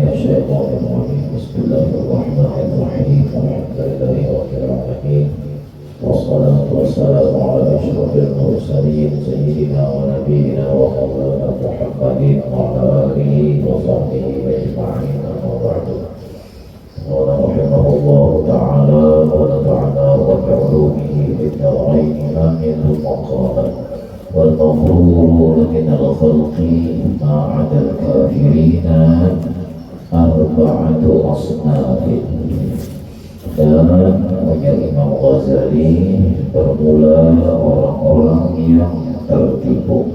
من الشيطان الرجيم بسم الله الرحمن الرحيم الحمد لله رب العالمين والصلاة والسلام على أشرف المرسلين سيدنا ونبينا ومولانا محمد وعلى آله وصحبه أجمعين أما بعد قال رحمه الله تعالى ونفعنا وبعلومه في الدارين آمين المقام والمغرور من الخلق ما عدا الكافرين أربعة أصناف. Dan punya Imam Ghazali bermula orang-orang yang tertipu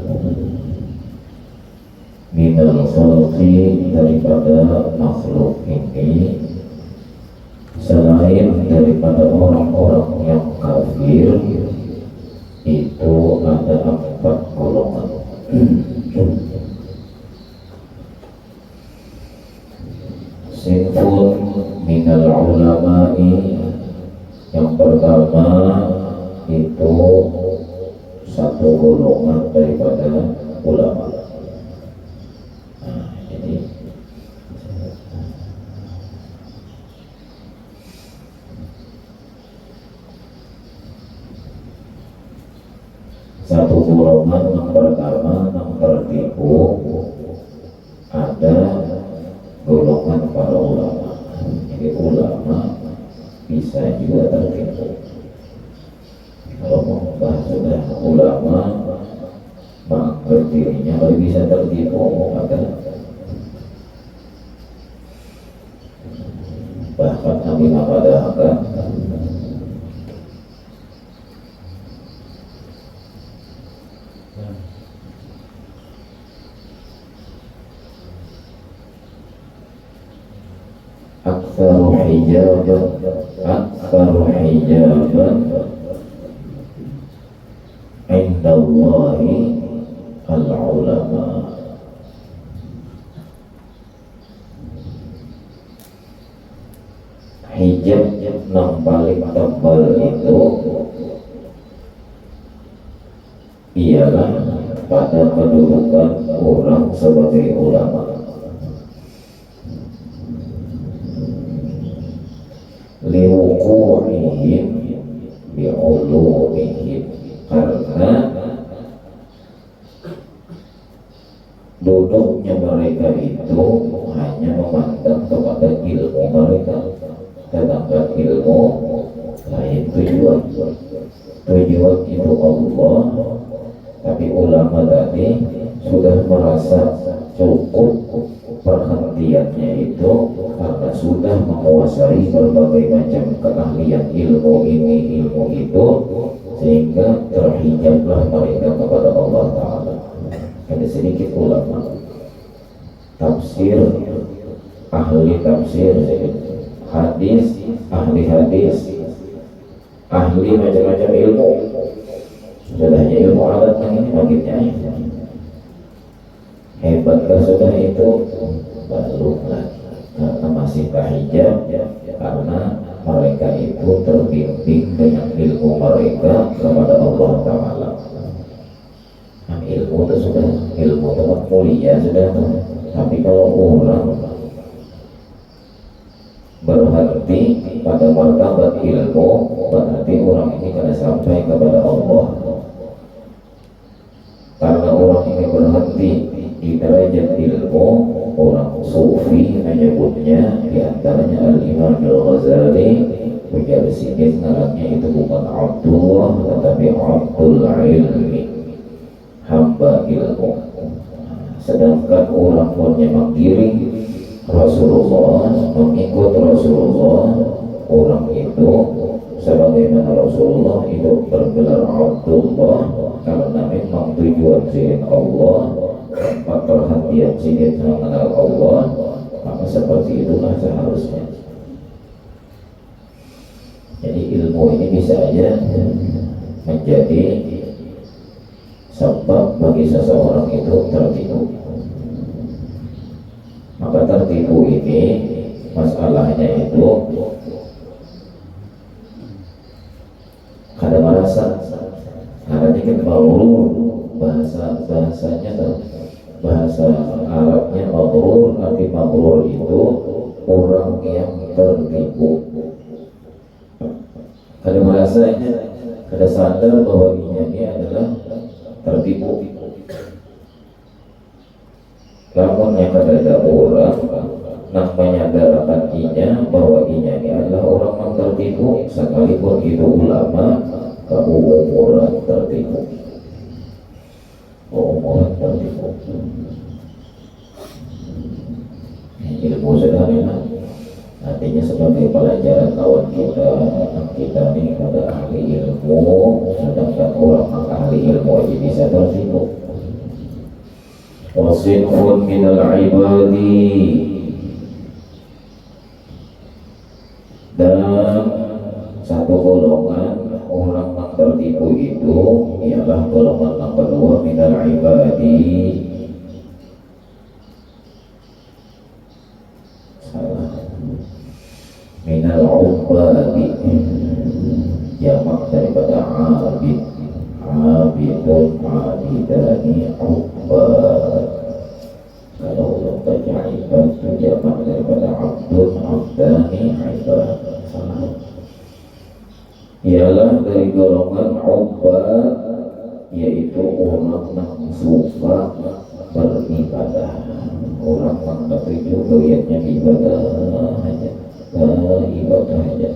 minal khalqi daripada makhluk ini, selain daripada orang-orang yang kafir itu ada 4 golongan. Sinfun minal ulama'i, yang pertama itu satu golongan daripada ulama. Nah, jadi satu golongan yang pertama yang tertipu ada golongan para ulama. Jadi ulama bisa juga tertipu. Kalau mau bahas sudah ulama menganggap dirinya kalau bisa tertipu, maka bahkan Nabi mengatakan aksaru hijaban indallahi al-ulama. Hijab yang paling tebal itu ialah pada kedudukan orang sebagai ulama. Liwuku'ihim bi'ulumihim, karena duduknya mereka itu hanya memandang kepada ilmu mereka, sedangkan ilmu lain tujuan itu Allah. Tapi ulama tadi sudah merasa cukup perhatiannya itu karena sudah menguasai berbagai macam keahlian ilmu ini ilmu itu, sehingga terhijablah mereka kepada Allah Ta'ala. Ada sedikit ulama tafsir, ahli tafsir, hadis, ahli hadis, ahli macam-macam ilmu. Sudahnya ilmu alat yang ini bagiannya hebatkah sudah itu? Belum lagi, karena masih tahijab, karena mereka itu terbimbing dengan ilmu mereka kepada Allah Ta'ala. Nah, ilmu itu sudah, ilmu itu mulia sudah. Tapi kalau orang berhenti pada martabat ilmu, berarti orang ini kena sampai kepada Allah. Karena orang ini berhenti di derajat ilmu, orang sufi menyebutnya, diantaranya Al-Imam Al-Ghazali, punya sini ngarannya itu bukan Abdullah tetapi Abdul Ilmi, hamba ilmu. Sedangkan orang punya menggiring Rasulullah, mengikut Rasulullah, orang itu sebagaimana Rasulullah itu bergelar Abdullah karena memang tujuan sini Allah, tempat perhatian sini mengenal Allah, maka seperti itulah seharusnya. Jadi ilmu ini bisa aja menjadi sebab bagi seseorang itu tertipu. Maka tertipu ini masalahnya itu kadang merasa karena ini kan bahasanya bahasa Arabnya maghrur, arti sebagai mabrur itu orang yang tertipu. Kada merasanya, kada sadar bahwa ini adalah tertipu. Namun yang kada ada orang yang menyadarkan inya bahwa inya ini adalah orang yang tertipu, sekalipun itu ulama, orang tertipu. Orang tertipu. Ilmu sederhana artinya sebagai pelajaran kawan kita nih ada ahli ilmu, sedangkan orang yang ahli ilmu aja bisa tertipu. Wasinfun minal ibadi, dan satu golongan orang yang tertipu itu ialah golongan yang kedua minal ibadi. Minal ubadi, jamak daripada abid, abidun, abidani, ubad. Kalau untuk baca ibad itu jamak daripada abdun, abdani, ibad. Salah. Ialah dari golongan ubad, yaitu orang yang suka beribadah, orang yang ketujuh gayanya ibadah hanya. Ibadah aja.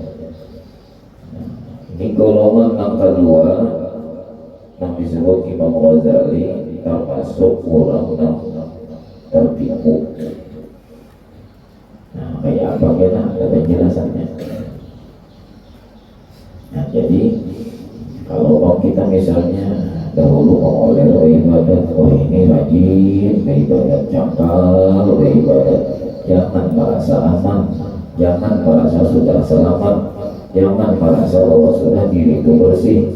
Ini golongan yang kedua yang disebut Imam Ghazali termasuk orang yang tertipu. Nah, kayak apa kita ada penjelasannya. Nah, jadi kalau kita misalnya dahulu oleh ibadat, oh ini rajin, ibadat cakal, ibadat, jangan merasa aman. Jangan merasa sudah selamat, jangan merasa bahwa sudah diri itu bersih.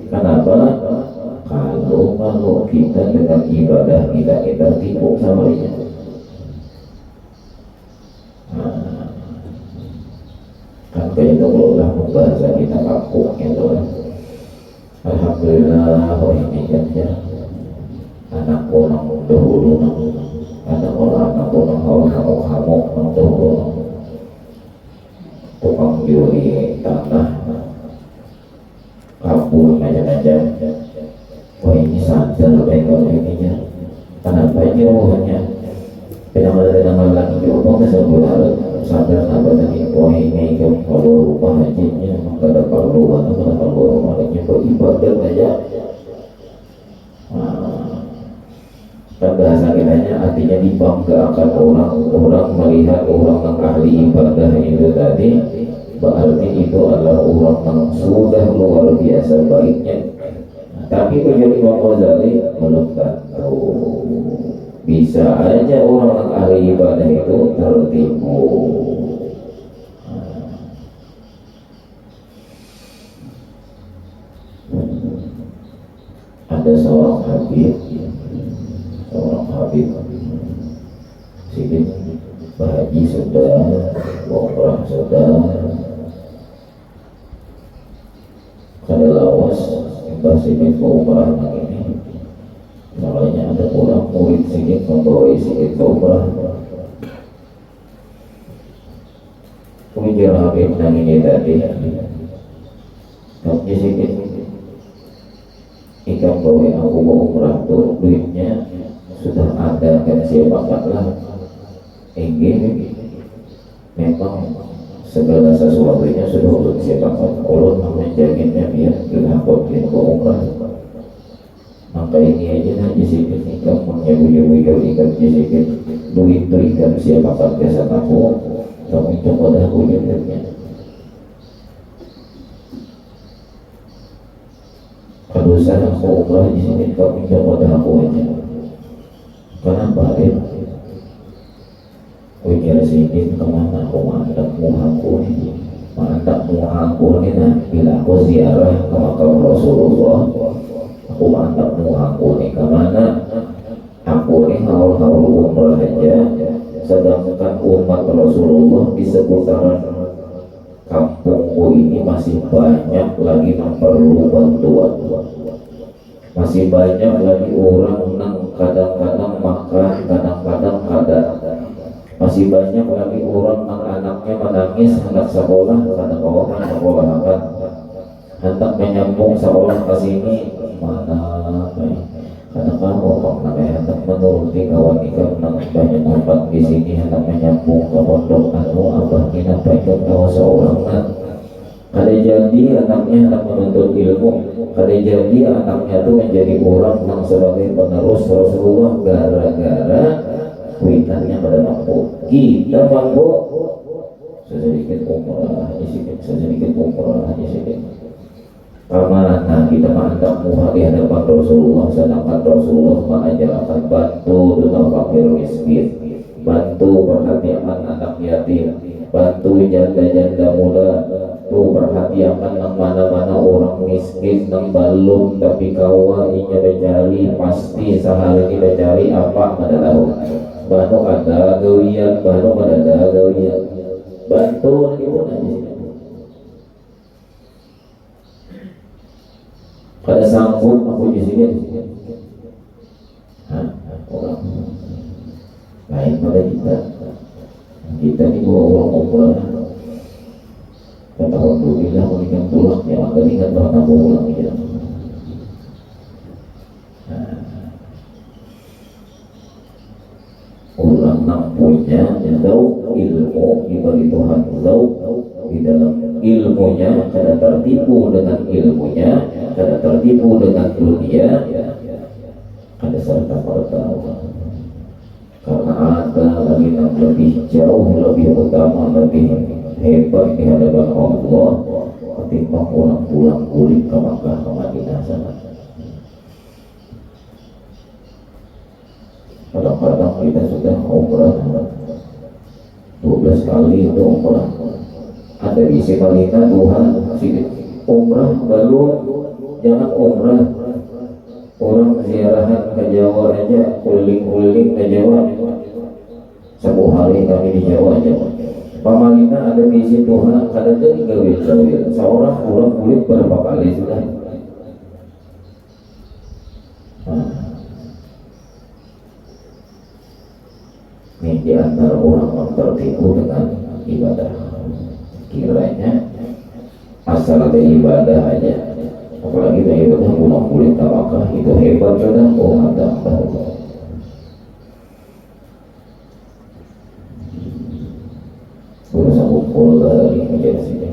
Kenapa? Kalau kita dengan ibadah kita tipu sama dia. Nah, kan kayak itu kalau udah membahasa kita kaku gitu. Alhamdulillah, oh ini kan ya anak orang dahulu, anak orang kamu dahulu. Tukang juri tanah kabur aja. Wah ini sadar kalau ininya. Kenapa ini hanya pendengar lagi coba keseluruhan sadar apa tadi. Wah ini kalau rumah hajinya maka ada perluan rumah lagi beribadah aja. Dan bahasa kitanya artinya dibanggakan orang melihat orang yang ahli ibadah itu tadi, berarti itu adalah orang yang sudah luar biasa baiknya. Tapi menjadi Imam Ghazali belum tentu. Bisa aja orang yang ahli ibadah itu tertipu. Ada seorang Habib sedikit berhaji sudah, umrah sudah, kada lawas imbas sedikit umrah ini. Makanya ada orang murid sedikit membawa sedikit umrah. Kemudian Habib nang ini tadi, tapi sedikit ikan bawa aku mau umrah tuh duitnya sudah ada kan siapapun ingin memang segala sesuatunya sudah untuk siapapun kalau menjaganya biar dilakukan ke umrah. Maka ini aja nanti sedikit ikan menyabu-yabu ikan sedikit duit ikan siapapun biasa aku kamu coba dah aku jadinya. Kalau saya aku umrah di sini kamu coba dah aku aja. Kenapa Habib? Ujar sedikit kemana aku mantapmu aku ini. Mantapmu aku ini nah bila aku ziarah ke makam Rasulullah. Aku mantapmu aku ini kemana? Aku ini haul-haul umrah aja. Sedangkan umat Rasulullah di seputaran kampungku ini masih banyak lagi yang perlu bantuan. Masih banyak lagi orang yang kadang-kadang makan, kadang-kadang kada. masih banyak lagi orang anak-anaknya menangis hendak sekolah karena orang sekolah hendak menyambung sekolah ke sini mana karena kamu bang namanya hendak menuruti kawan ikan banyak tempat di sini hendak menyambung ke pondok abah kita baik tahu seorang kada jadi anaknya hendak menuntut ilmu, kada jadi anaknya itu menjadi orang yang sebagai penerus Rasulullah gara-gara kuitannya pada mampu. Kita mampu sedikit umrah aja sedikit umrah aja sedikit. Karena kita mantap muha di hadapan Rasulullah, sedangkan Rasulullah mengajarkan bantu dengan fakir miskin, bantu perhatian anak yatim, bantu janda-janda muda, tuh perhatian nang mana-mana orang miskin nang balum tapi kawa inya becari pasti sehari ini becari apa pada tahu baru ada gawian bantu itu aja pada sanggup aku di sini orang lain pada kita ini dua orang umrah kata alhamdulillah memberikan pulang yang agak ingat bahwa kamu pulang ya. Orang nampunya tahu ilmu dibagi Tuhan tahu di dalam ilmunya kada tertipu dengan ilmunya kada tertipu dengan dunia ada serta merta karena ada lagi yang lebih jauh lebih utama lebih hebat di hadapan Allah ketimbang orang pulang kulit ke Makkah ke Madinah sana. Kadang-kadang kita sudah umrah 12 kali itu umrah ada di Semalina Tuhan umrah belum jangan umrah orang ziarahan ke Jawa aja keliling-keliling ke Jawa 10 hari kami di Jawa aja Pamalina ada di situ kadang itu gawil seorang orang kulit berapa kali sudah ini di antara orang yang tertipu dengan ibadah kiranya asal ada ibadah aja apalagi dari ibadah pulang kulit apakah itu hebat sudah ada berusaha kumpul dari menjadi sini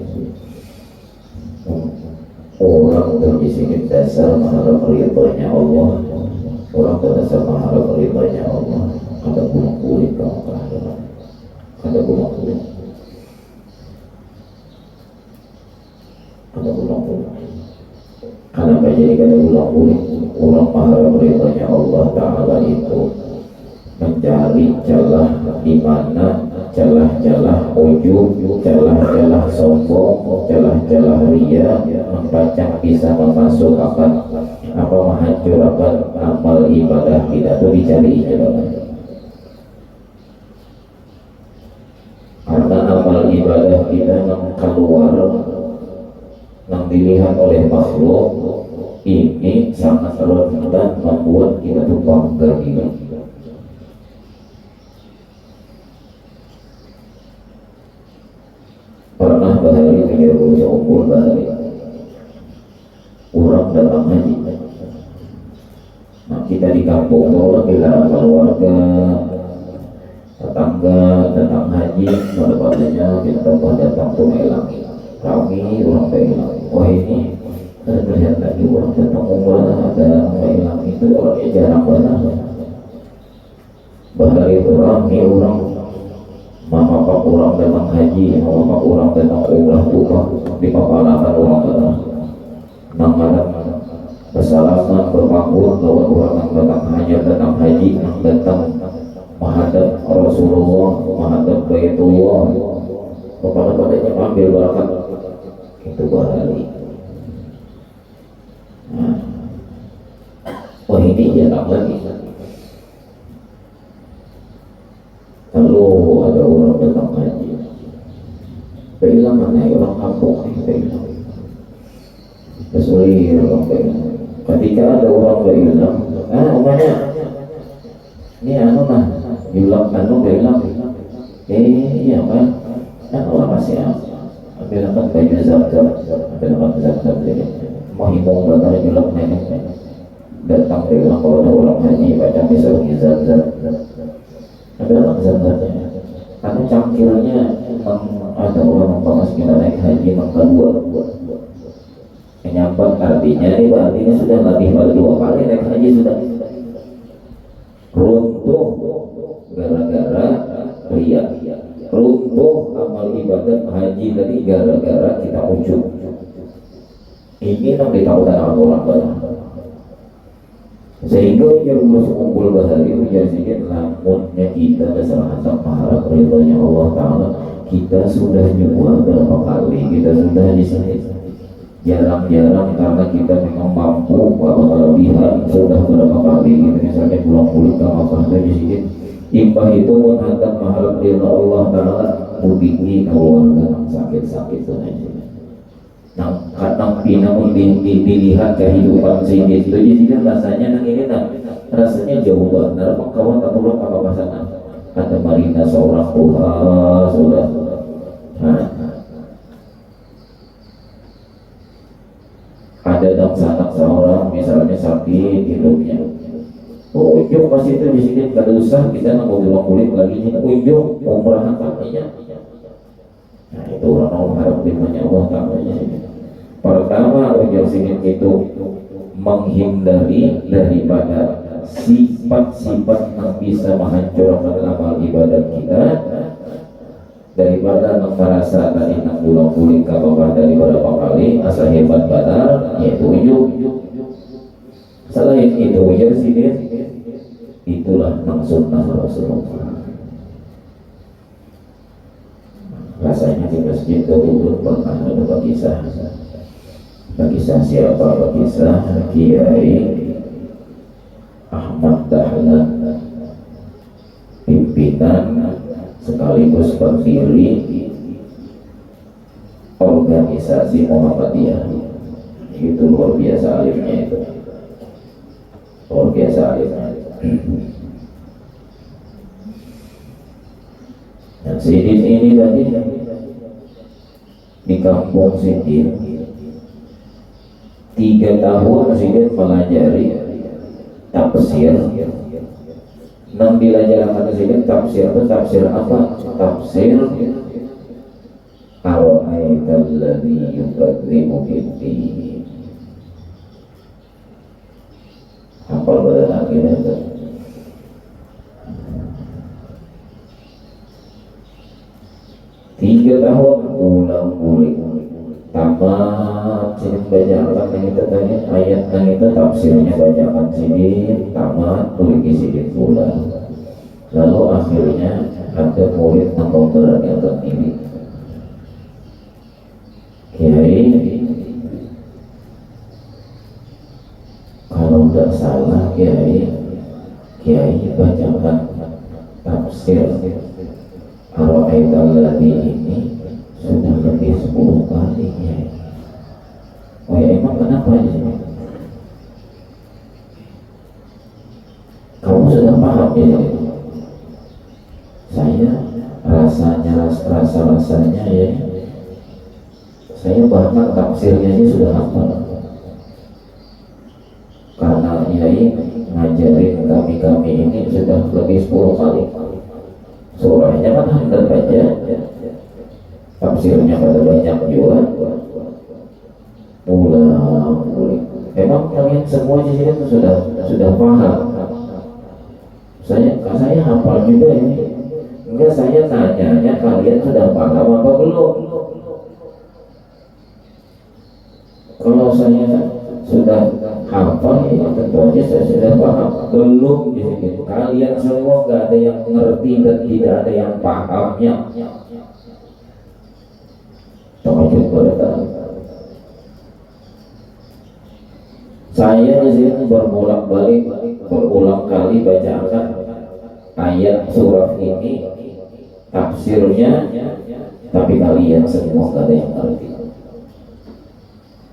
orang berbisik dasar mengharap ridhonya Allah orang berdasar mengharap ridhonya Allah ada pulang kulit kamu kehadiran ada pulang kulit kenapa jadi kada pulang kulit orang mengharap ridhonya Allah Ta'ala itu mencari celah di mana celah-celah ujub, celah-celah sombong, celah-celah ria membaca bisa memasukkan apa menghancurkan amal ibadah kita itu dicari karena amal ibadah kita yang keluar yang dilihat oleh makhluk ini sangat rentan membuat kita tuh bangga diri. Pernah bahari pikir usia umur bahari orang datang haji nah kita di kampung orang bila keluarga tetangga datang haji pada padanya kita tempat datang tunai langit kami orang Thailand wah ini ada terlihat lagi orang datang umrah ada Thailand itu orangnya jarang banget bahari orang mama pak orang datang haji, mama pak orang datang umrah tukang di papalangan orang datang nanggaran bersalaman bermakmur bahwa orang yang datang haji yang datang menghadap Rasulullah menghadap Baitullah kepada padanya ambil barakat itu bahari wah ini jarang lagi kalau ada orang datang haji kehilangan ya orang kampung kehilangan kesulitan orang kehilangan ketika ada orang kehilangan umpamanya ini anu nah bilang anu kehilangan Iya kan, kan Allah masih ambilkan baju zam-zam, ambilkan zam-zam ini mau himung batal bilang nenek datang bilang kalau ada orang haji baca misal zam-zam, ambilkan zam-zamnya karena cangkirnya ada orang membahas kita naik haji maka dua menyampat artinya ini berarti ini sudah lebih pada 2 kali naik haji sudah runtuh gara-gara ria, runtuh amal ibadat haji tadi gara-gara kita ujub. Ini yang ditahukan orang banyak sehingga yang masuk kumpul bahari menjadikan lamunnya kita kesalahan mengharap ridhonya Allah Ta'ala. Kita sudah nyoba berapa kali, kita sudah di sini jarang-jarang karena kita memang mampu bahwa kelebihan sudah berapa kali gitu, misalnya pulang-pulang ke Makkah di sini impah itu menghadap mengharap ridho Allah Ta'ala mubiki keluarga yang sakit-sakit itu aja. Nah, kadang namun dilihat kehidupan sini itu jadi rasanya nang ini rasanya jauh banget. Kawan tak pulang apa pasangan ada Marina seorang sudah ada dalam sanak seorang misalnya sakit hidupnya ujung pas itu di sini kada usah kita nggak mau bilang kulit lagi ujung umrah katanya. Nah itu orang harap dimanya Allah Ta'ala. Pertama ujar sini itu menghindari daripada sifat-sifat yang bisa menghancurkan amal ibadat kita, daripada merasa tadi nak ulang-uling ke bawah dari beberapa kali asa hebat badar yaitu ujub. Selain itu ujar sini itulah sunnah Rasulullah. Rasanya di masjid Ubud pernah ada kisah siapa kisah Kiai Ahmad Dahlan, pimpinan sekaligus pendiri organisasi Muhammadiyah. Itu luar biasa alimnya itu, luar biasa alimnya. Dan Sidin ini tadi di kampung Sidin 3 tahun Sidin mengajari tafsir. Nang belajar kata Sidin tafsir itu tafsir apa? Tafsir Ar-Ra'aital ladzi yukadzibu bid-din. Hafal lagi itu. Tiga tahun ulang-ulik tamat Sidin bacakan yang itu tadi ayat yang itu tafsirnya bacakan Sidin tamat ulik Sidin pula. Lalu akhirnya ada murid yang mau beragam ini Kiai kalau tidak salah Kiai bacakan tafsir Ar-Ra'aital ladzi ini sudah lebih 10 kali ya. Oh ya emang kenapa ya? Kamu sudah paham ya? Saya rasanya ya. Saya bahkan tafsirnya ini sudah hafal. Karena Kiai ngajarin kami ini sudah lebih 10 kali. Surahnya kan hampir baca, tafsirnya pada banyak juga. Ulang-ulik. Emang kalian semua di sini sudah paham? Saya hafal juga ini. Enggak, saya tanyanya kalian sudah paham apa belum? Kalau saya sudah hafal ini tentu aja saya sudah paham. Belum di sini. Kalian semua nggak ada yang mengerti dan tidak ada yang pahamnya. Termasuk pada saya di sini berbolak-balik berulang kali bacakan ayat surah ini tafsirnya, tapi kalian semua nggak ada yang ngerti.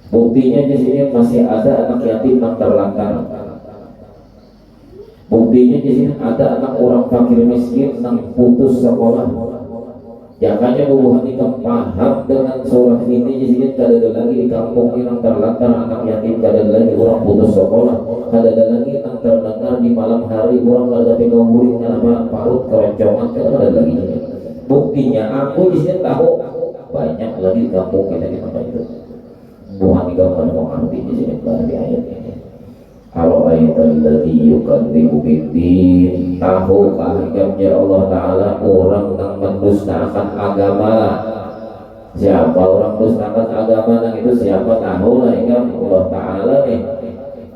Buktinya di sini masih ada anak yatim yang terlantar. Buktinya di sini ada anak orang fakir miskin yang putus sekolah Jangannya bubuhan ikam paham dengan surah ini jadi kada ada lagi di kampung yang terlantar anak yatim, kada ada lagi orang putus sekolah, kada ada lagi yang terdengar di malam hari orang lagi ngomongin apa parut keroncongan, kada ada lagi. Buktinya aku di sini tahu banyak lagi di kampung kita di tempat itu. Bukan ikam kada mau arti di sini di ayat ini. Kalau ayat tadi yukadzibu biddin, tahukah ya Allah Ta'ala orang yang mendustakan agama? Siapa orang mendustakan agama yang itu siapa? Tahu lah ya Allah Ta'ala nih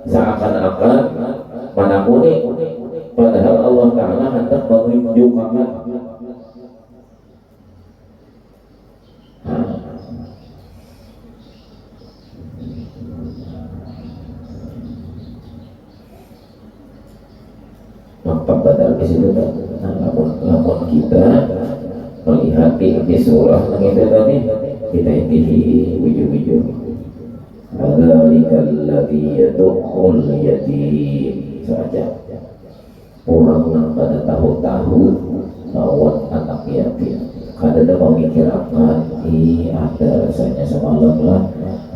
seakan-akan manakuni, padahal Allah Ta'ala hendak menunjukkan nampak badal di situ kan. Namun kita melihat di surah yang itu tadi kita ini wujud-wujud adzzalikal ladzi yad'ul yatim saja orang yang pada tahu-tahu rawat anak yatim kada ada memikirkan ada rasanya semalam lah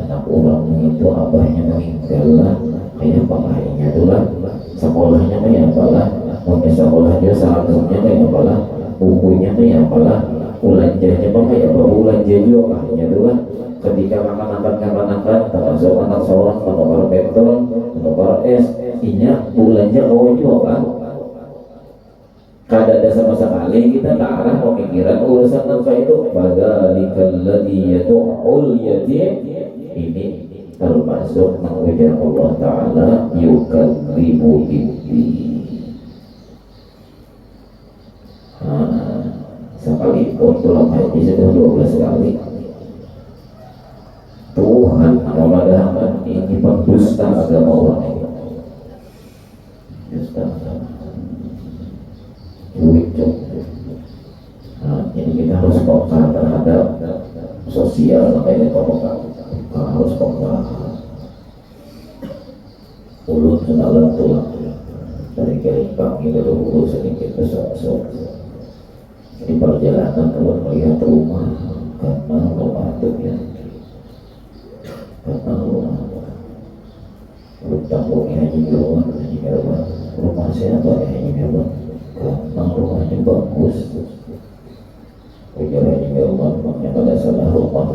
anak orang itu abahnya meninggal lah kayak papahnya tuh lah sekolahnya kayak apalah punya sekolah dia seharusnya kayak apalah bukunya kayak apalah ulanjanya apa kayak apa ulanja juga hanya tuh lah ketika kapan-kapan termasuk anak seorang menukar beton menukar es inya ulanja kau juga kan kada ada sama sekali kita tak arah pemikiran urusan nafkah itu padzalikal ladzi yad'ul yatim ini termasuk mengujar Allah Ta'ala yukadzibu biddin. Sekalipun dalam hadis itu 12 kali Tuhan memadahkan ini pendusta agama orang ini dusta agama jadi kita harus peka terhadap sosial makanya peka harus peka ulut kenalan tulang dari kelimpang itu dulu sedikit besok di perjalanan kalau melihat rumah karena rumah itu ya karena rumah tampungnya haji Mirwan rumah siapa ya haji Mirwan karena rumahnya bagus ujar haji Mirwan rumahnya pada salah rumah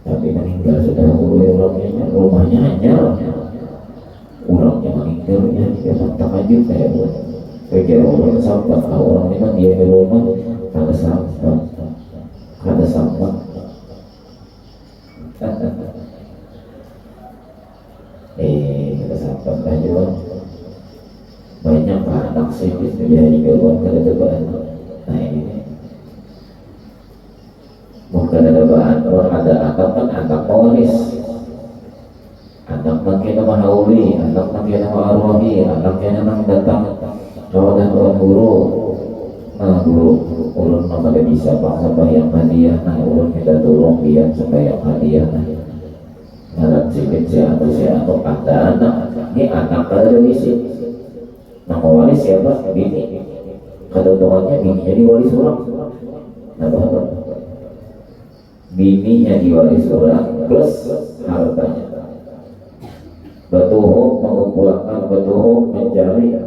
tapi meninggal sudah orangnya rumahnya hanya orangnya meninggalnya dia takjub kayak pikir orang sampah orang memang dia di rumah ada sampah kada sampah aja banyak anak sih jadi keluar kada tebaan nah ini bukan ada bahan orang ada anak kan anak pewaris anak makin nama hauli anak makin nama arwahi anak yang nama datang kalau dan orang guru nah guru ulun nama dia bisa bangsa bayang hadiah nah ulun kita tolong dia sembayang hadiah nah ngarap sikit atau ada anak ini anak kada wisi nama waris siapa bini kada utamanya bininya diwaris orang nah bahkan bininya diwaris orang plus hartanya betuhuk mengumpulkan betuhuk mencari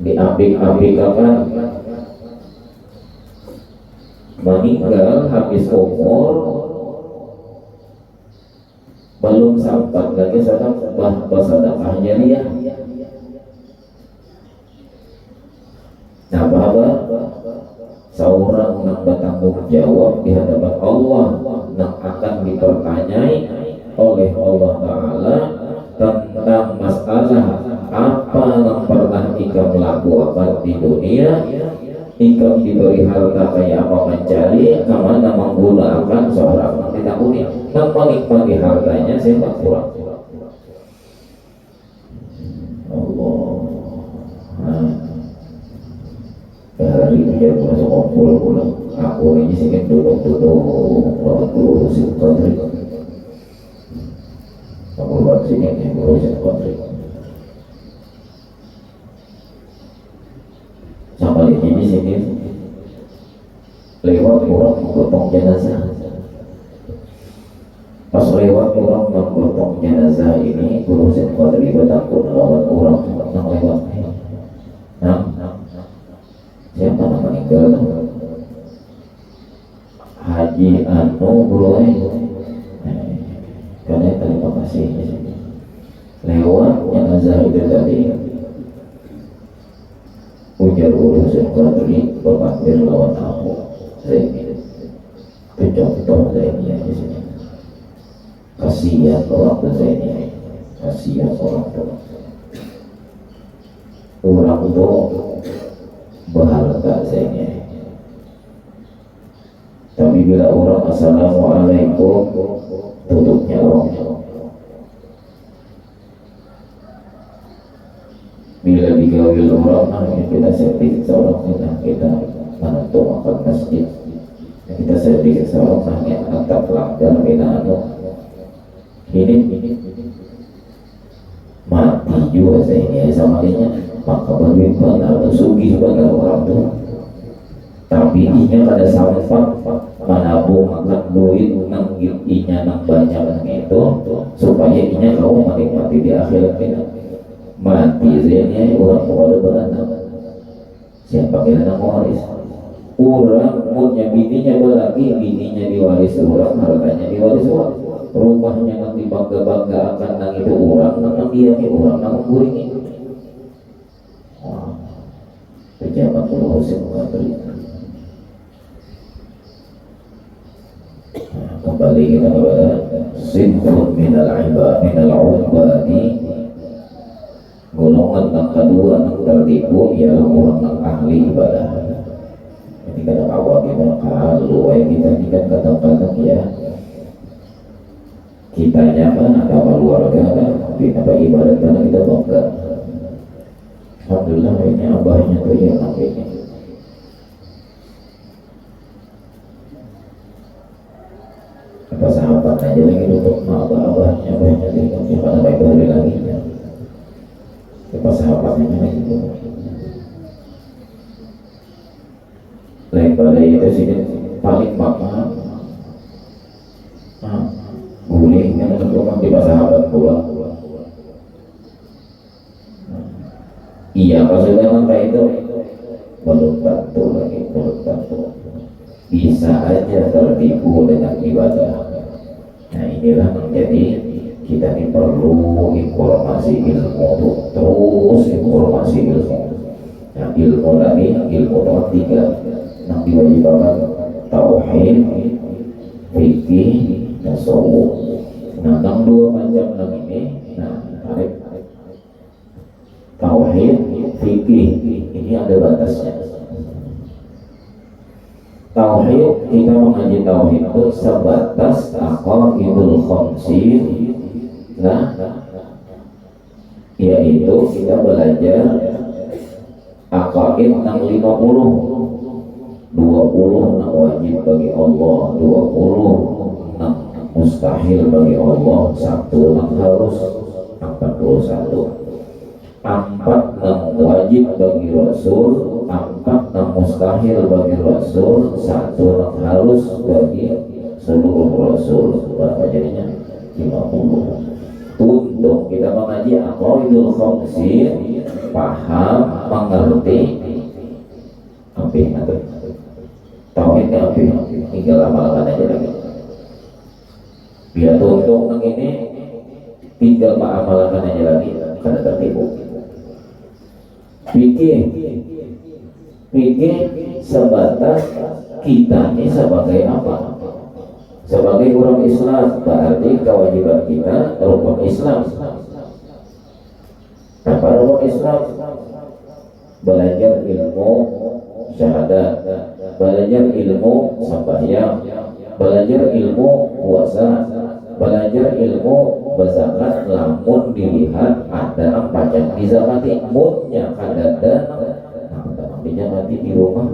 diapik-apikakan meninggal habis umur belum sampai lagi sedekah jariyah nah bahwa seorang yang bertanggung jawab di hadapan Allah yang akan dipertanyai oleh Allah Ta'ala tentang masalah apa yang pernah ikam lakukan di dunia ikam diberi harta kayak apa mencari kemana menggunakan seorang tidak unik yang menikmati hartanya siapa kurang Allah hari ini dia masuk kumpul pulang aku ini sedikit duduk ngurusin kontrik aku buat sini ngurusin kontrik jenazah ini urusin terlibat takut lawan orang yang lewat. Nah, siapa yang meninggal? Haji Anu Bro, karena terima kasih lewat jenazah itu tadi ujar urusin terlibat bapak lawan aku. Saya ini itu contoh saya ini di sini. Kasihan orang tua saya ini, kasihan orang tua. Orang itu berharga saya ini. Tapi bila orang assalamualaikum, tutupnya orang. Bila digawil orang, kita setting seorang kita menentu makan masjid. Kita setting seorang atap langgar bina ini mati juga saya ini sama dia, maka berduit benar atau sugih benar orang tua. Tapi inya pada saat menabung makan duit nanggil inya nang banyak itu supaya inya kau menikmati di akhirat ini. Mati saya ini orang tua beranak. Siapa kira nak waris? Orang punya bininya berlaki, bininya diwaris orang, hartanya diwaris orang. Rumahnya nanti bangga-bangga akan nang itu orang, nang dia ini orang, nang guring ini. Pejabat urusin mengatur. Kembali kita kepada sinfun minal ubadi, golongan yang kedua yang tertipu ialah orang yang ahli ibadah. Jadi kadang awal kita kalau kita ini kan kadang-kadang ya kita nyaman ada keluarga kita beribadah karena kita bangga. Alhamdulillah ini abahnya tuh yang akhirnya apa sahabat aja lagi untuk abahnya dia pada baik-baik lagi ya. Apa sahabatnya lagi lain pada itu sih paling maka guling yang terutama di sahabat pulang. Iya maksudnya langkah itu belum tentu lagi, belum tentu bisa aja tertipu dengan ibadah. Nah inilah menjadi kita ini perlu informasi ilmu, terus informasi ilmu. Nah ilmu tadi ilmu tiga yang diwajibkan tauhid, fikih, tasawuf. Nah yang dua macam yang ini, nah tarik tauhid, fikih ini ada batasnya. Tauhid kita mengaji tauhid itu sebatas aqaidul khamsin. Nah, yaitu kita belajar aqaid yang 50, 20 yang wajib bagi Allah, 20 yang mustahil bagi Allah, 1 yang harus, 41. 4 yang wajib bagi Rasul, 4 yang mustahil bagi Rasul, 1 yang harus bagi seluruh Rasul. Berapa jadinya? 50. Untuk kita mengaji aqaidul khamsin, paham, mengerti apa tauhidnya apa, tinggal amalkan aja lagi. Biar untuk yang ini tinggal amalkan aja lagi karena tertipu. Pikir sebatas kita ini sebagai apa? Sebagai orang Islam, berarti kewajiban kita rukun Islam. Apa rukun Islam? Belajar ilmu syahadat, belajar ilmu sembahyang, belajar ilmu puasa, belajar ilmu berzakat. Lamun dilihat ada pajak dizakati, munnya kadada dijamati di rumah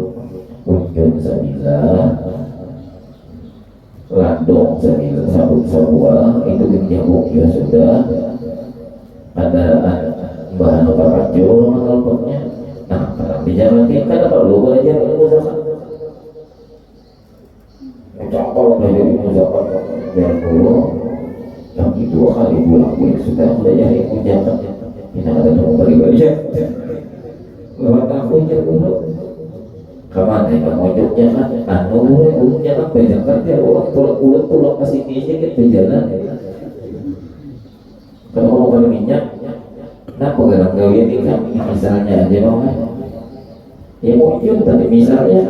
ujung sebilah ladong sebilah sabuk itu dijabuk ya sudah ada bahan operacul menelponnya. Nah kalau dijamati kan perlu belajar ilmu zakat. Contoh belajar ilmu zakat yang dulu tapi 2 kali pulang gue sudah jadi menjaga ini ada nomor pribadi ya bahwa aku aja dulu kemana ya kamu hidupnya kan anu mulai jangan bejakan ya orang pulang kasih minyak kan berjalan kalau mau kalau minyak nah pegang gawe ini kan misalnya aja mau ya mungkin tapi misalnya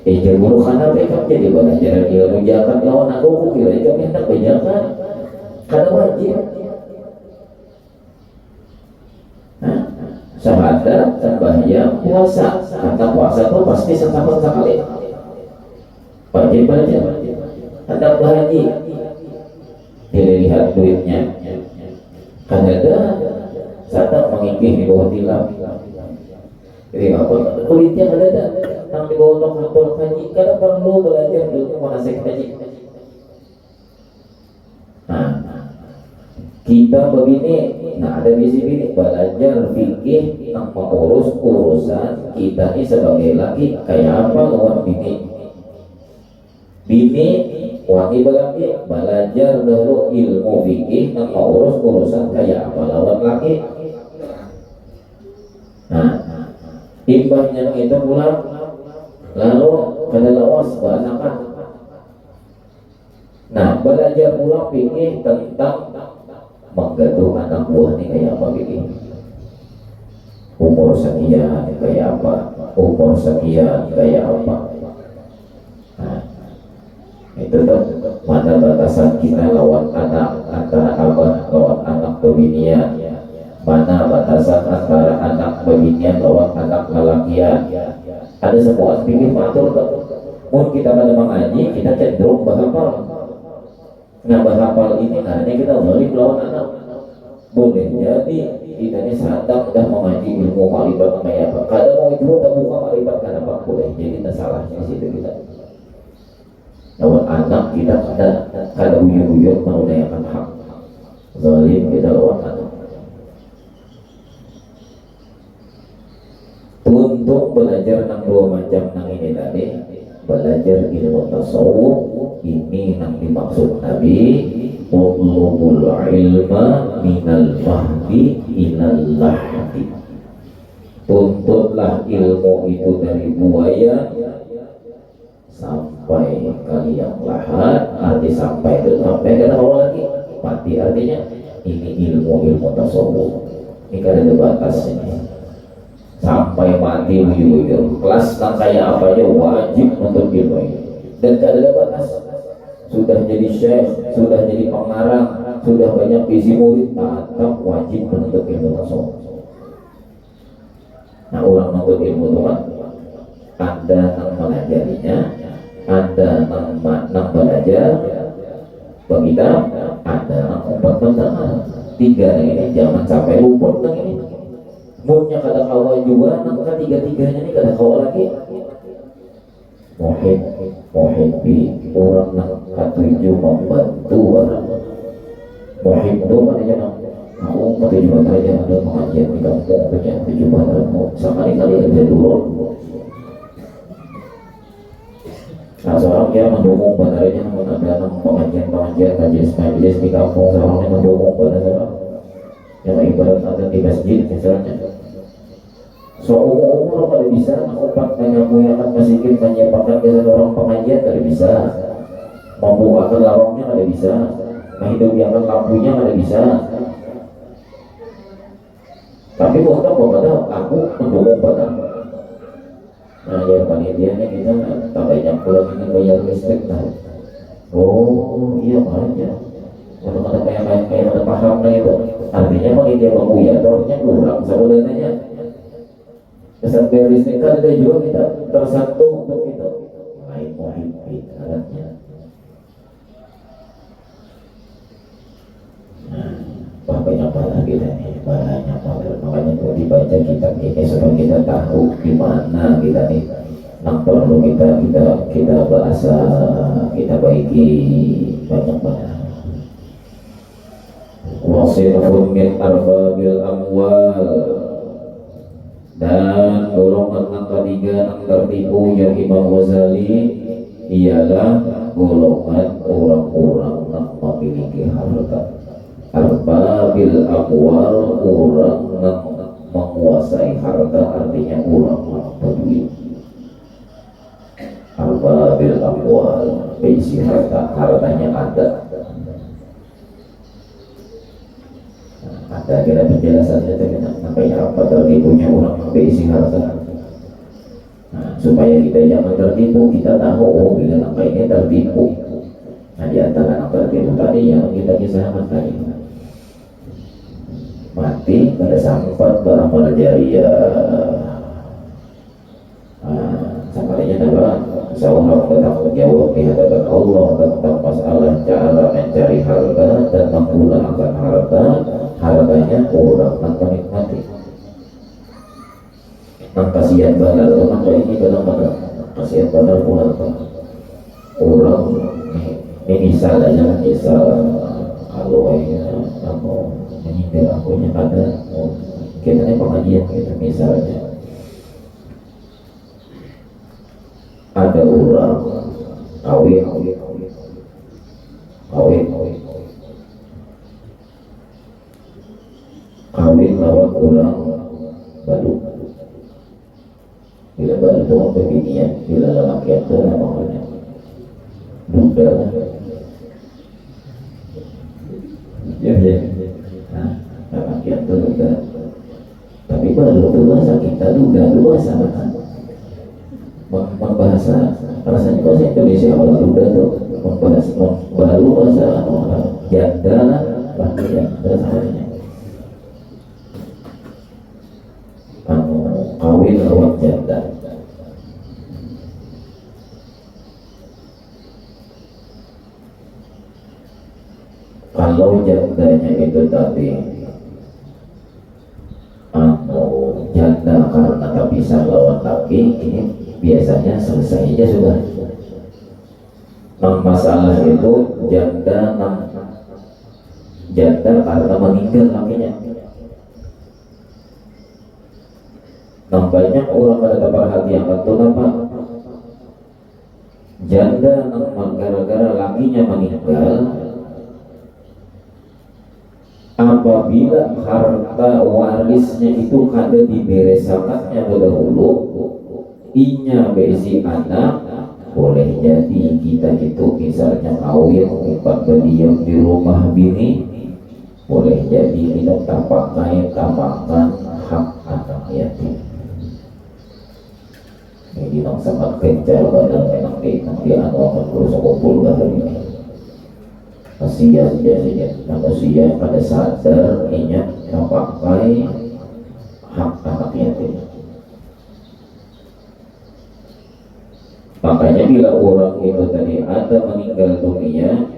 jebur karena mereka jadi belajar ilmu jangan lawan aku kira itu minta bejakan karena wajib syahadat, sembahyang, puasa. Kata puasa itu pasti setahun sekali. Wajib aja. Ada haji. Dilihat duitnya. Kan ada sadar mengikih di bawah tilam. Jadi apa? Kulitnya ada. Nang di bawah nongkrong haji. Karena perlu belajar dulu manasik haji. Kita begini, nah ada di sini belajar fikih yang mengurus urusan kita ini sebagai laki kayak apa lawan bini wangi berarti belajar dulu ilmu fikih yang mengurus urusan kayak apa lawan laki. Nah, imbahnya itu pulang lalu pada lawas bahasakan. Nah, belajar pula fikih tentang menggaduh anak buah ini kayak apa gitu, umur sekian kayak apa, umur sekian kayak apa. Nah, itu tuh mana batasan kita lawan anak antara abah lawan anak bebinian, mana batasan antara anak bebinian lawan anak lelakian. Ada semua pikir matur tuh. Mun kita pada mengaji kita cenderung bahapal. Nah berhafal ini hanya kita zalim lawan anak. Boleh jadi kita ini sadar dah mengaji ilmu ma'rifat kayak apa. Kadang mau itu tak buka ma'rifat kenapa boleh jadi tak salah di situ kita. Lawan anak kita kada uyur-uyur menunaikan hak. Zalim kita lawan anak. Untuk belajar nang 2 macam nang ini tadi. Belajar ilmu tasawuf ini yang dimaksud Nabi utlubul ilma minal mahdi ilal lahdi. Tuntutlah ilmu itu dari buaya sampai kali yang lahat. Arti sampai itu sampai ke awal lagi mati, artinya ini ilmu tasawuf ini kan ada batasnya sampai mati wujud kelas yang kayak apa aja wajib untuk ilmu ini dan tidak ada batas. Sudah jadi syekh, sudah jadi pengarang, sudah banyak visi murid, tetap wajib menuntut ilmu tasawuf. Nah orang menuntut ilmu itu kan ada yang mengajarinya, ada yang belajar begitu, ada yang umpat mendengar. 3 ini jangan sampai luput dengan ini. Mungkin kada kawal juga, maka 3-3-nya ini kada kawal lagi. Muhibbi orang nak katuju membantu orang. Muhib itu maknanya aku katuju aja ada pengajian di kampung punya katuju bantu sekali-kali aja dulu. Nah seorang dia mendukung bandarnya ada pengajian majelis di kampung, seorangnya mendukung bandar yang ibarat ada di masjid misalnya. So umur kalau bisa obat menyampaikan masikin menyiapkan ke orang pengajian kalau bisa, membukakan lawangnya kalau bisa, menghidupkan lampunya kalau bisa. Tapi untuk kepada aku mendukung pada. Nah ya panitianya kita tak banyak pulang ingin bayar listrik lah. Oh iya makanya untuk ada kayak ada paham lah itu. Artinya panitia membuya, artinya kurang sebenarnya. Kesan listrik kan ada juga kita tersantung untuk itu. Lain muhibbi alatnya. Banyak banget kita nih, banyak banget. Makanya itu dibaca kitab ini supaya kita tahu di mana kita nih yang perlu kita bahasa, kita baiki banyak banget. Wasifun min arbabil amwal, dan golongan yang ketiga yang tertipu yang Imam Ghazali ialah golongan orang-orang yang memiliki harta. Arbabil amwal, orang menguasai harta, artinya orang berduit. Arbabil amwal, berisi harta, hartanya ada. Ada kira penjelasannya sampai apa tertipunya orang berisi harta. Nah, supaya kita jangan tertipu, kita tahu oh bila sampai ini tertipu. Nah, di antara yang tertipu tadi yang kita kisahkan tadi, mati pada sempat beramal jariah. Sampainya adalah seorang bertanggung jawab di hadapan Allah tentang masalah cara mencari harta dan menggunakan harta. Hartanya orang yang menikmati. Kasihan badal, maka ini dalam badal. Kasihan badal pun orang ini misal aja, misal kalau kamu menyindir akunya ada kita ini pengajian gitu misalnya ada orang kawin lawan orang baru bila baru itu kebinian bila lelaki itu namanya duda ya nah lelaki itu duda tapi baru bahasa kita duda bahasa membahasa rasanya bahasa Indonesia kalau duda itu membahas baru bahasa janda laki janda sebenarnya kawin lawan janda. Kalau jandanya itu tadi janda karena tak bisa lawan laki, ini biasanya selesai aja sudah. Masalah itu janda karena meninggal lakinya. Banyak orang pada perhatian betul apa janda gara-gara lakinya meninggal. Apabila harta warisnya itu kada diberi zakatnya dahulu, inya besi anak, boleh jadi kita itu misalnya kawin empat berdiam di rumah bini, boleh jadi kita tak makan hak anak yatim. Jadi nang sangat kencang badan memang di anuan terus kumpul hari ini. Kasihan jadinya manusia pada sadar ingat pakai hak anak yatim. Makanya bila orang itu tadi ada meninggal dunia,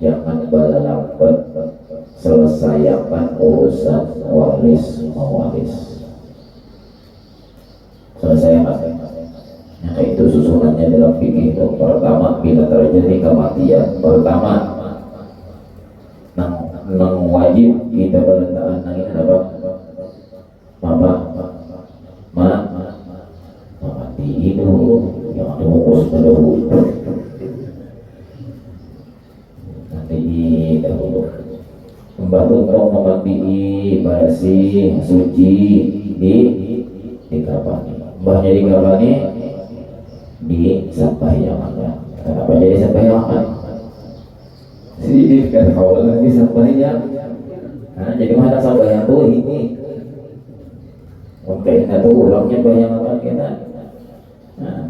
jangan bala lambat selesaikan urusan waris mewaris. Selesaikan. Nah, itu susunannya dalam fikih itu. Pertama, bila terjadi kematian, pertama nang wajib kita berletakkan nang ini apa? Mati itu yang diukus dahulu. Nanti dahulu. Membantu kau memati bersih, suci di kapani. Mbahnya di kapani di sampaiangan. Kenapa jadi sampaiangan? Sedih kan kalau lagi sampaian. Nah, jadi mana sampaian tuh ini? Oke, itu orangnya bayangan kita. Nah,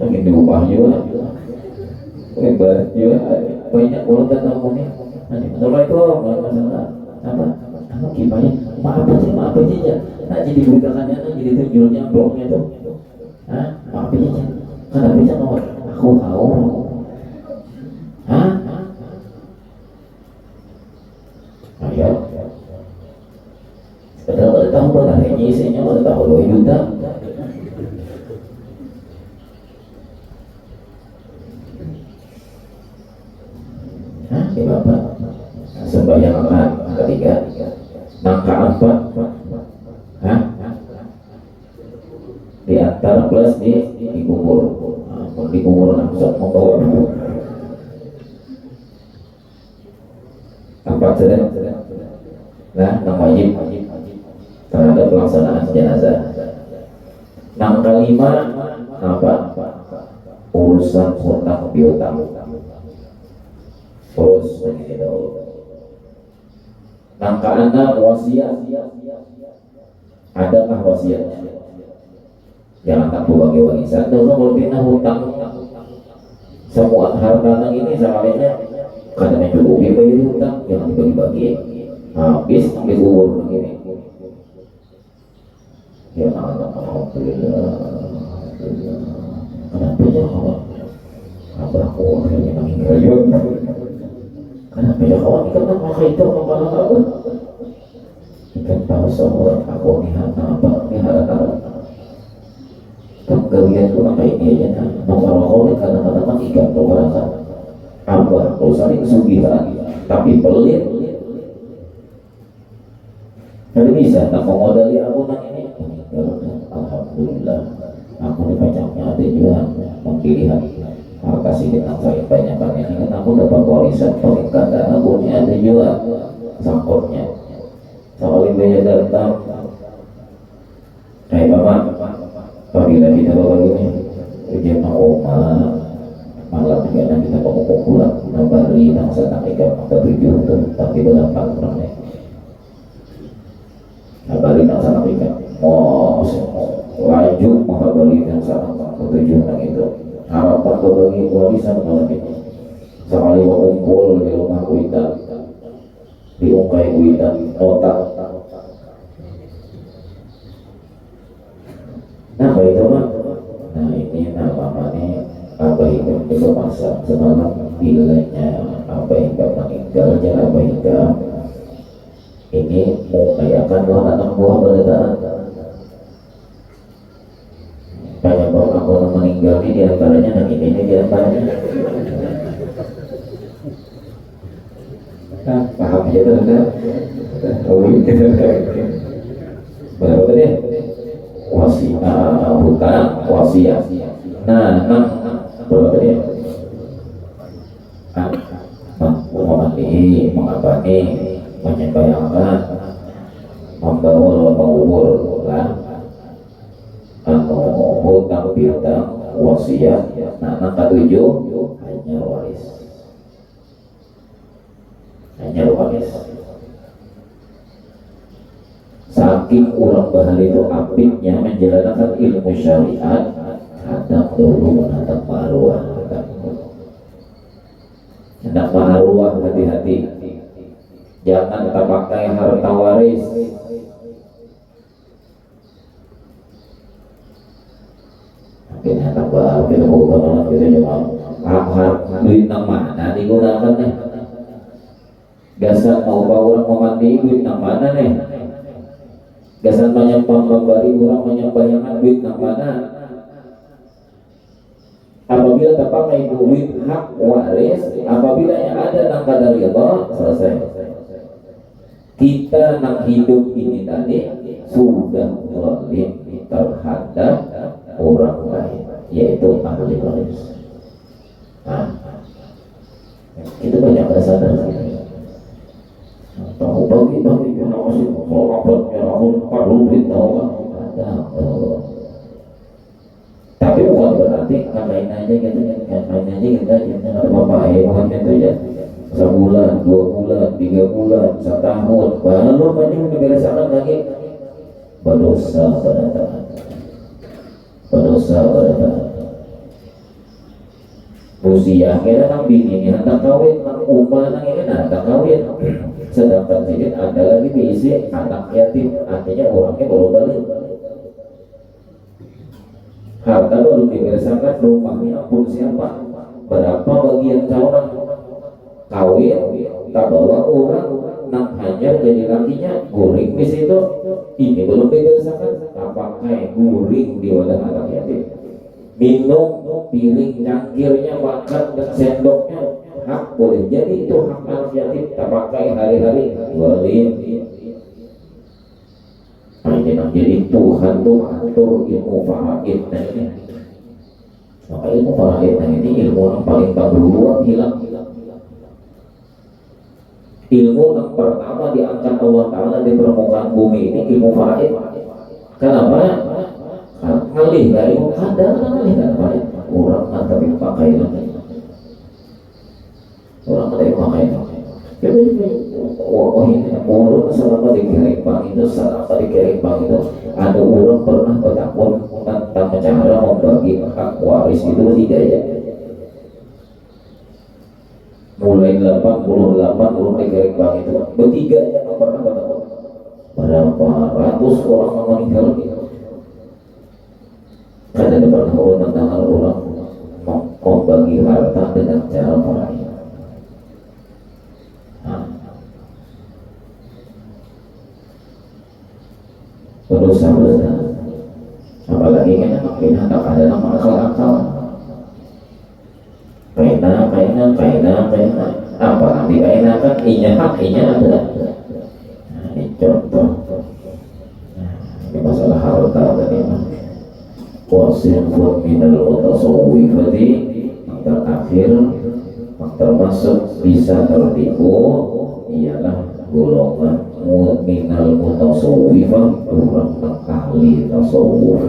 mungkin diubah juga. Lebar juga. Banyak orang datang ini. Assalamualaikum, apa? Kamu gimana? Maaf aja. Nah, jadi beritakannya, jadi tunjulnya blognya tuh. Maaf aja. Kenapa bisa nomor? Aku tahu. Ayo. Padahal kalau tahu pada ini isinya kalau tahu 2 juta. Ya Bapak. Sembahyang akan ketiga. Nangka 4. Di antara plus dikubur. Dikubur langsung membawa dulu. apa sudah? Nah, yang wajib terhadap pelaksanaan jenazah. Yang kelima apa? Urusan hutang piutang. Urus begitu. Yang keenam wasiat. Adakah wasiatnya? Jangan tak bagi warisan. Terus berbina hutang. Semua harta ini sekalinya kadang mencukupi bagi hutang, jangan dibagi-bagi. Habis ambil ubur begini. Ya anak alhamdulillah. Kenapa ya kawan? Apa aku akhirnya meninggal juga? Kenapa ya kawan? Karena maka itu kepala aku. Ikan paus orang aku nih apa? Nih harta. Kegalian pun apa ini aja nah. Nomor orang kadang-kadang ikan tuh merasa apa? Kalau saling kesugihan, tapi pelit. Jadi bisa tak mengodali aku nang ini. Alhamdulillah. Aku di pajaknya ada juga pilihan harta sedikit yang saya banyak ini kan aku dapat warisan paling kata aku ini ada juga sangkutnya. Soalnya banyak datang. Hai bapak. Apabila kita bawa ini ujian oma malam juga kita bawa pulang kembali bangsa Amerika ketujuh tuh tapi berapa orangnya kembali bangsa Amerika mau laju mengabali bangsa ketujuh orang itu harapan berbagi warisan malam ini sekali kumpul di rumah Witan diungkai Witan otak. Nah itu mah, nah ini namanya apa hingga itu masa semalam bilanya apa hingga meninggalnya apa hingga ini mengayakan anak buah beritaan. Banyak orang aku meninggal ini diantaranya dan ini diantaranya. Nah, paham aja tuh kan? Oh itu baru tadi. Hutang wasiat. Nah, berapa dia? Memahami, mengabani, menyebayangkan, membawa mengubur lah. Hutang piutang wasiat. Nah, ketujuh hanya waris. Hanya waris. Saking orang bahari itu apiknya menjalankan ilmu syariat, kadang dulu menatap maruah. Hendak maruah hati-hati. Jangan kita pakai harta waris. Mungkin hendak baru kita bukan orang kita cuma hak duit nang mana digunakan nih. Gasan mau bawa orang mau mandi duit nang mana nih. Gasan menyembah memberi orang menyembahyangan duit nang mana. Apabila terpakai duit hak waris, apabila yang ada nang kadar Allah selesai. Kita nang hidup ini tadi sudah zalim terhadap orang lain, yaitu ahli waris. Nah, itu banyak sadar. Tahu bagi-bagi yang masih melapornya aku perlu duit tahu kan? Tapi bukan berarti katain aja gitu ya, katain aja gitu aja, nggak apa-apa ya, bukan gitu ya. Sebulan, 2 bulan, 3 bulan, setahun, baru banyak dibereskan lagi. Berdosa pada taat, berdosa pada taat. Usia kira nang bini ini hendak kawin, nang umah nang ini hendak kawin. Sedangkan sedikit ada lagi diisi anak yatim, artinya orangnya baru balik. Harta baru dibereskan, rumahnya pun siapa, berapa bagian orang kawin, tak bawa orang nang hanya jadi lakinya guring di situ. Ini belum dibereskan, tak pakai guring di wadah anak yatim. Minum piring cangkirnya, makan dan sendoknya hak boleh jadi itu hak anak yatim, tak pakai hari-hari walin. Ini jadi Tuhan tuh atur ilmu faraid ini. Maka ilmu faraid ini ilmu yang paling baru hilang. Ilmu yang pertama diangkat Allah Ta'ala di permukaan bumi ini ilmu faraid. Kenapa? Ngalih dari ilmu kadar, ngalih dari orang tapi pakai lagi. Orang ada yang pakai lagi. Jadi, ini orang selama di Kerimpang itu, ada orang pernah bertakwa tentang cara membagi hak waris itu tidak ya. Mulai 88 orang di Kerimpang itu bertiga yang pernah bertakwa. Berapa ratus orang yang meninggal karena ada pernah orang membagi harta dengan cara lain. Berdosa-dosa, apalagi kan tak ada nama akal-akal. Pena, apa nanti pena kan inya hak, inya ada. Ini contoh. Ini masalah harta tadi. Wasilun minal mutasawwifati, terakhir termasuk bisa tertipu ialah golongan minal mutasawwifah, orang ahli tasawuf.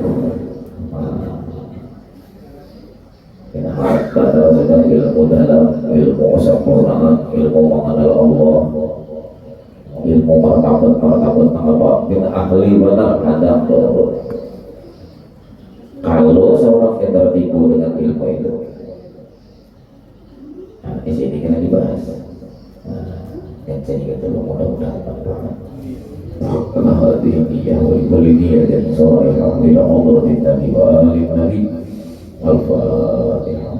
Kita harapkan sudah ilmu dalam ilmu kesempurnaan, ilmu mengenal Allah, ilmu martabat apa kita ahli benar kadang kalau seorang yang tertipu dengan ilmu itu. Nah, di sini kita dibahas. Dan jadi kita mudah-mudahan karena hati yang iya wali dan seorang yang tidak Allah Nabi wa alim Nabi Al-Fatihah.